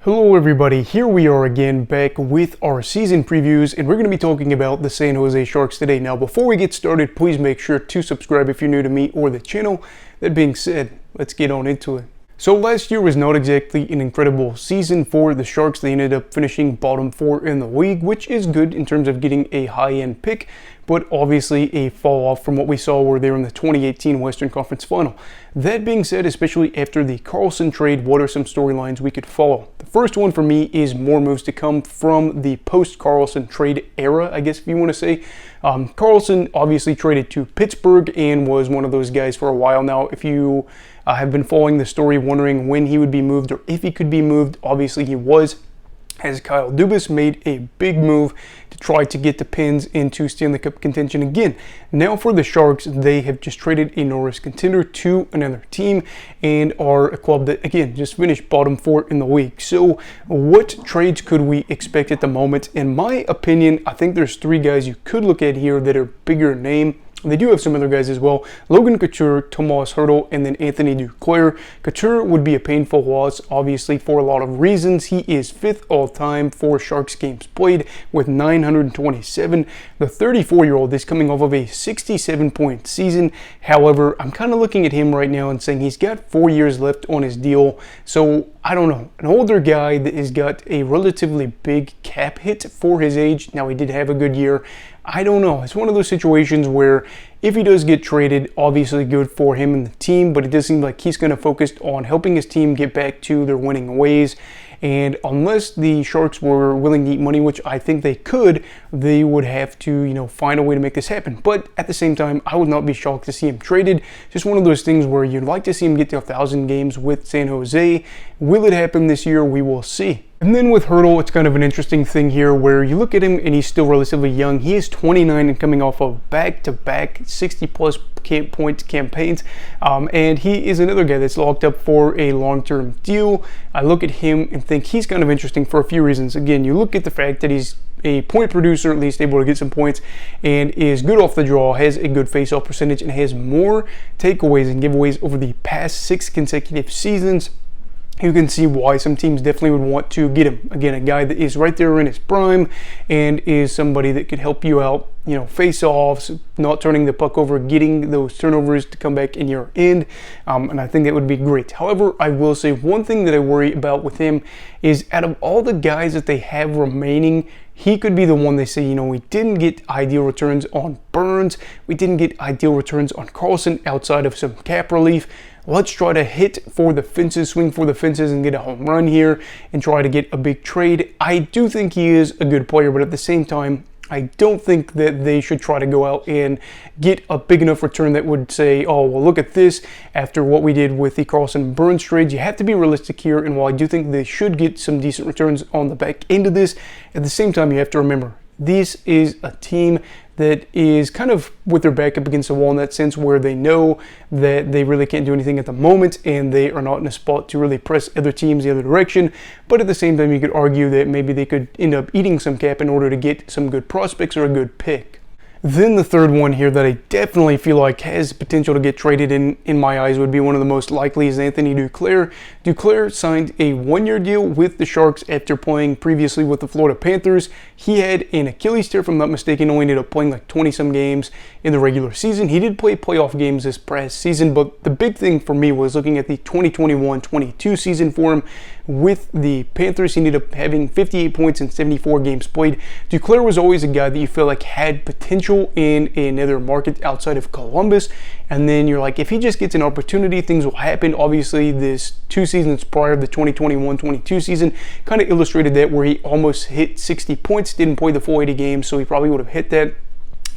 Hello everybody, here we are again back with our season previews, and we're going to be talking about the San Jose Sharks today. Now before we get started, please make sure to subscribe if you're new to me or the channel. That being said, let's get on into it. So last year was not exactly an incredible season for the Sharks. They ended up finishing bottom 4 in the league, which is good in terms of getting a high-end pick, but obviously a fall off from what we saw where they were in the 2018 Western Conference Final. That being said, especially after the Carlson trade, what are some storylines we could follow? The first one for me is more moves to come from the post-Carlson trade era, I guess if you want to say. Carlson obviously traded to Pittsburgh and was one of those guys for a while now. If you have been following the story, wondering when he would be moved or if he could be moved, obviously he was, as Kyle Dubas made a big move to try to get the Pens into Stanley Cup contention again. Now for the Sharks, they have just traded a Norris contender to another team and are a club that, again, just finished bottom 4 in the league. So what trades could we expect at the moment? In my opinion, I think there's 3 guys you could look at here that are bigger name. They do have some other guys as well. Logan Couture, Tomas Hertl, and then Anthony Duclair. Couture would be a painful loss, obviously, for a lot of reasons. He is 5th all-time for Sharks games played with 927. The 34-year-old is coming off of a 67-point season. However, I'm kind of looking at him right now and saying he's got 4 years left on his deal. So, I don't know. An older guy that has got a relatively big cap hit for his age. Now, he did have a good year. I don't know. It's one of those situations where if he does get traded, obviously good for him and the team, but it does seem like he's going to focus on helping his team get back to their winning ways. And unless the Sharks were willing to eat money, which I think they could, they would have to, find a way to make this happen. But at the same time, I would not be shocked to see him traded. Just one of those things where you'd like to see him get to 1,000 games with San Jose. Will it happen this year? We will see. And then with Hertl, it's kind of an interesting thing here where you look at him and he's still relatively young. He is 29 and coming off of back-to-back 60-plus point campaigns. And he is another guy that's locked up for a long-term deal. I look at him and think he's kind of interesting for a few reasons. Again, you look at the fact that he's a point producer, at least able to get some points, and is good off the draw, has a good face-off percentage, and has more takeaways and giveaways over the past 6 consecutive seasons. You can see why some teams definitely would want to get him. Again, a guy that is right there in his prime and is somebody that could help you out, face-offs, not turning the puck over, getting those turnovers to come back in your end, and I think that would be great. However, I will say one thing that I worry about with him is out of all the guys that they have remaining, he could be the one they say, we didn't get ideal returns on Burns, we didn't get ideal returns on Carlson outside of some cap relief. Let's try to hit for the fences, swing for the fences, and get a home run here and try to get a big trade. I do think he is a good player, but at the same time, I don't think that they should try to go out and get a big enough return that would say, oh, well, look at this after what we did with the Carlson Burns trades. You have to be realistic here, and while I do think they should get some decent returns on the back end of this, at the same time, you have to remember, this is a team that is kind of with their back up against the wall in that sense where they know that they really can't do anything at the moment and they are not in a spot to really press other teams the other direction. But at the same time, you could argue that maybe they could end up eating some cap in order to get some good prospects or a good pick. Then the third one here that I definitely feel like has potential to get traded in my eyes would be one of the most likely is Anthony Duclair. Duclair signed a 1-year deal with the Sharks after playing previously with the Florida Panthers. He had an Achilles tear, if I'm not mistaken, only ended up playing like 20-some games in the regular season. He did play playoff games this past season, but the big thing for me was looking at the 2021-22 season for him with the Panthers. He ended up having 58 points in 74 games played. Duclair was always a guy that you feel like had potential in another market outside of Columbus, and then you're like, if he just gets an opportunity, things will happen. Obviously, this 2 seasons prior, the 2021-22 season, kind of illustrated that where he almost hit 60 points, didn't play the full 80 games, so he probably would have hit that.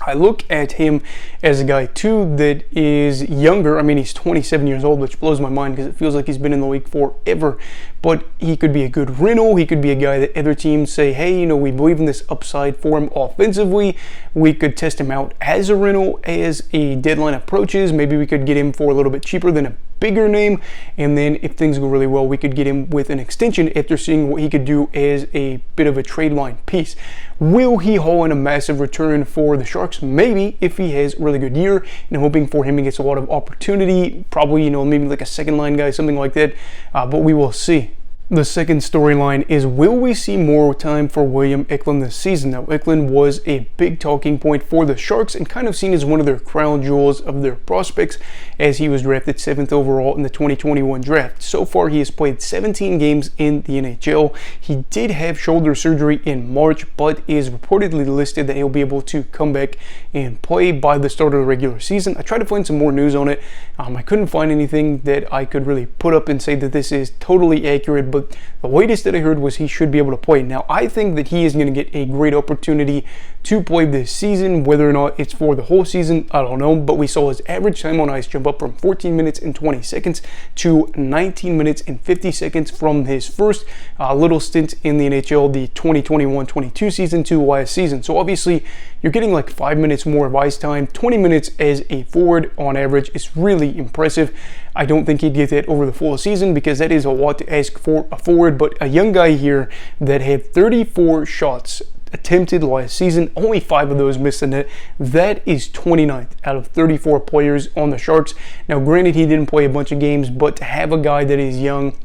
I look at him as a guy, too, that is younger. I mean, he's 27 years old, which blows my mind because it feels like he's been in the league forever. But he could be a good rental. He could be a guy that other teams say, hey, we believe in this upside for him offensively. We could test him out as a rental as a deadline approaches. Maybe we could get him for a little bit cheaper than a bigger name, and then if things go really well, we could get him with an extension after seeing what he could do as a bit of a trade line piece. Will he haul in a massive return for the Sharks? Maybe, if he has a really good year, and I'm hoping for him he gets a lot of opportunity, probably, maybe like a second line guy, something like that, but we will see. The second storyline is, will we see more time for William Eklund this season? Now, Eklund was a big talking point for the Sharks and kind of seen as one of their crown jewels of their prospects, as he was drafted 7th overall in the 2021 draft. So far, he has played 17 games in the NHL. He did have shoulder surgery in March, but is reportedly listed that he'll be able to come back and play by the start of the regular season. I tried to find some more news on it. I couldn't find anything that I could really put up and say that this is totally accurate, but the latest that I heard was he should be able to play. Now, I think that he is going to get a great opportunity to play this season. Whether or not it's for the whole season, I don't know, but we saw his average time on ice jump up from 14 minutes and 20 seconds to 19 minutes and 50 seconds from his first little stint in the NHL, the 2021-22 season, to last season. So obviously, you're getting like 5 minutes more of ice time. 20 minutes as a forward on average is really impressive. I don't think he'd get that over the full season because that is a lot to ask for a forward, but a young guy here that had 34 shots attempted last season, only 5 of those missed the net. That is 29th out of 34 players on the Sharks. Now, granted, he didn't play a bunch of games, but to have a guy that is young,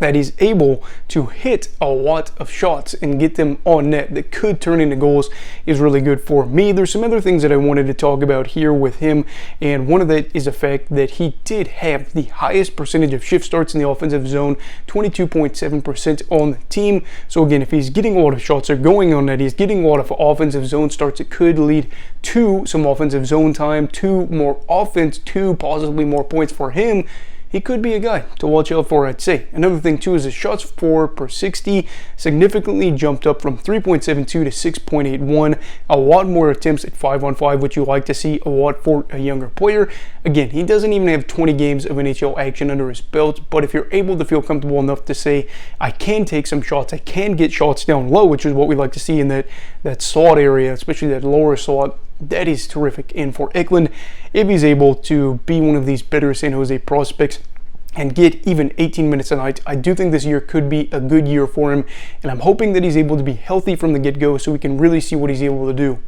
that is able to hit a lot of shots and get them on net that could turn into goals is really good for me. There's some other things that I wanted to talk about here with him, and one of that is the fact that he did have the highest percentage of shift starts in the offensive zone, 22.7% on the team. So again, if he's getting a lot of shots or going on net, he's getting a lot of offensive zone starts, it could lead to some offensive zone time, to more offense, to possibly more points for him. He could be a guy to watch out for, I'd say. Another thing, too, is his shots for per 60 significantly jumped up from 3.72 to 6.81. A lot more attempts at 5-on-5, which you like to see a lot for a younger player. Again, he doesn't even have 20 games of NHL action under his belt, but if you're able to feel comfortable enough to say, I can take some shots, I can get shots down low, which is what we like to see in that slot area, especially that lower slot, that is terrific. And for Eklund, if he's able to be one of these better San Jose prospects and get even 18 minutes a night, I do think this year could be a good year for him, and I'm hoping that he's able to be healthy from the get-go so we can really see what he's able to do.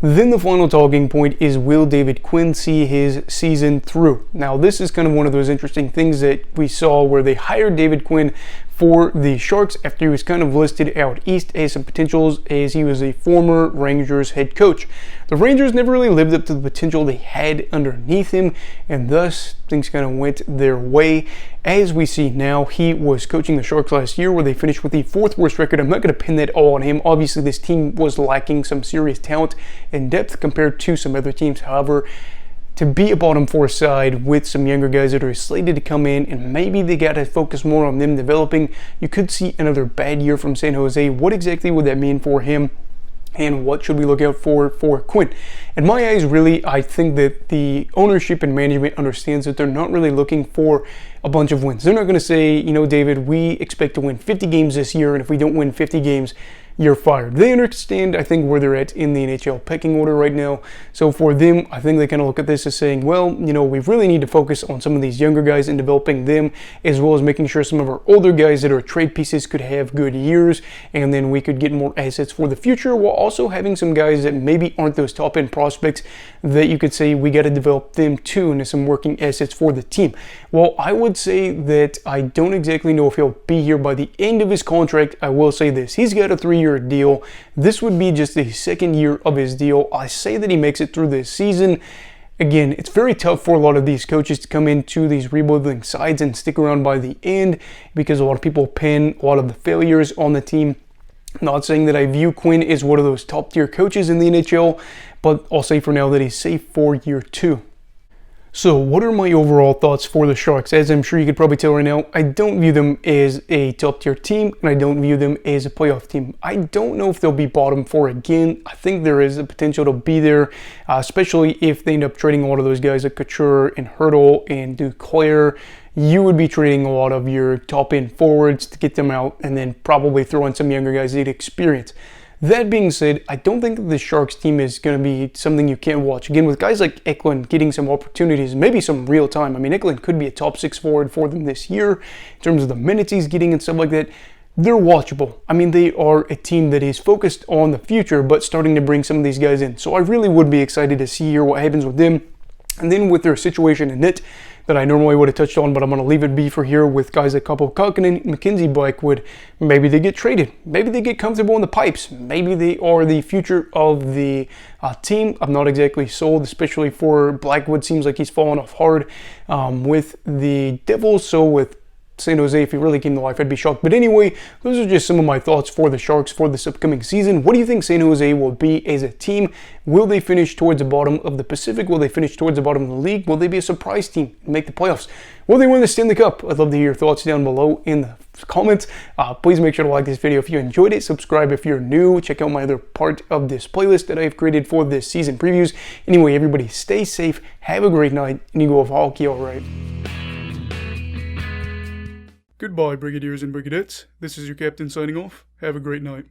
Then the final talking point is, will David Quinn see his season through? Now, this is kind of one of those interesting things that we saw where they hired David Quinn for the Sharks after he was kind of listed out east as some potentials, as he was a former Rangers head coach. The Rangers never really lived up to the potential they had underneath him, and thus things kind of went their way. As we see now, he was coaching the Sharks last year where they finished with the 4th worst record. I'm not going to pin that all on him. Obviously, this team was lacking some serious talent and depth compared to some other teams. However, to be a bottom 4 side with some younger guys that are slated to come in, and maybe they got to focus more on them developing, you could see another bad year from San Jose. What exactly would that mean for him? And what should we look out for Quinn? In my eyes, really, I think that the ownership and management understands that they're not really looking for a bunch of wins. They're not going to say, you know, David, we expect to win 50 games this year, and if we don't win 50 games, you're fired. They understand, I think, where they're at in the NHL pecking order right now. So for them, I think they kind of look at this as saying, well, you know, we really need to focus on some of these younger guys and developing them, as well as making sure some of our older guys that are trade pieces could have good years, and then we could get more assets for the future, while also having some guys that maybe aren't those top-end prospects that you could say we got to develop them too into some working assets for the team. Well, I would say that I don't exactly know if he'll be here by the end of his contract. I will say this: he's got a 3-year deal. This would be just the 2nd year of his deal. I say that he makes it through this season. Again, it's very tough for a lot of these coaches to come into these rebuilding sides and stick around by the end, because a lot of people pin a lot of the failures on the team. I'm not saying that I view Quinn as one of those top tier coaches in the NHL, but I'll say for now that he's safe for year 2. So what are my overall thoughts for the Sharks? As I'm sure you could probably tell right now, I don't view them as a top tier team, and I don't view them as a playoff team. I don't know if they'll be bottom 4 again. I think there is a potential to be there, especially if they end up trading a lot of those guys like Couture and Hurdle and Duclair. You would be trading a lot of your top end forwards to get them out, and then probably throw in some younger guys that need experience. That being said, I don't think that the Sharks team is going to be something you can't watch. Again, with guys like Eklund getting some opportunities, maybe some real time. I mean, Eklund could be a top 6 forward for them this year in terms of the minutes he's getting and stuff like that. They're watchable. I mean, they are a team that is focused on the future, but starting to bring some of these guys in. So I really would be excited to see here what happens with them. And then with their situation in net, that I normally would have touched on, but I'm going to leave it be for here with guys like Kaapo Kähkönen, Mackenzie Blackwood. Maybe they get traded. Maybe they get comfortable in the pipes. Maybe they are the future of the team. I'm not exactly sold, especially for Blackwood. Seems like he's fallen off hard with the Devils. So with San Jose, if he really came to life, I'd be shocked. But anyway, those are just some of my thoughts for the Sharks for this upcoming season. What do you think San Jose will be as a team? Will they finish towards the bottom of the Pacific? Will they finish towards the bottom of the league? Will they be a surprise team and make the playoffs? Will they win the Stanley Cup? I'd love to hear your thoughts down below in the comments. Please make sure to like this video if you enjoyed it. Subscribe if you're new. Check out my other part of this playlist that I've created for this season previews. Anyway, everybody stay safe, have a great night, and you go off hockey all right. Goodbye, Brigadiers and Brigadettes. This is your captain signing off. Have a great night.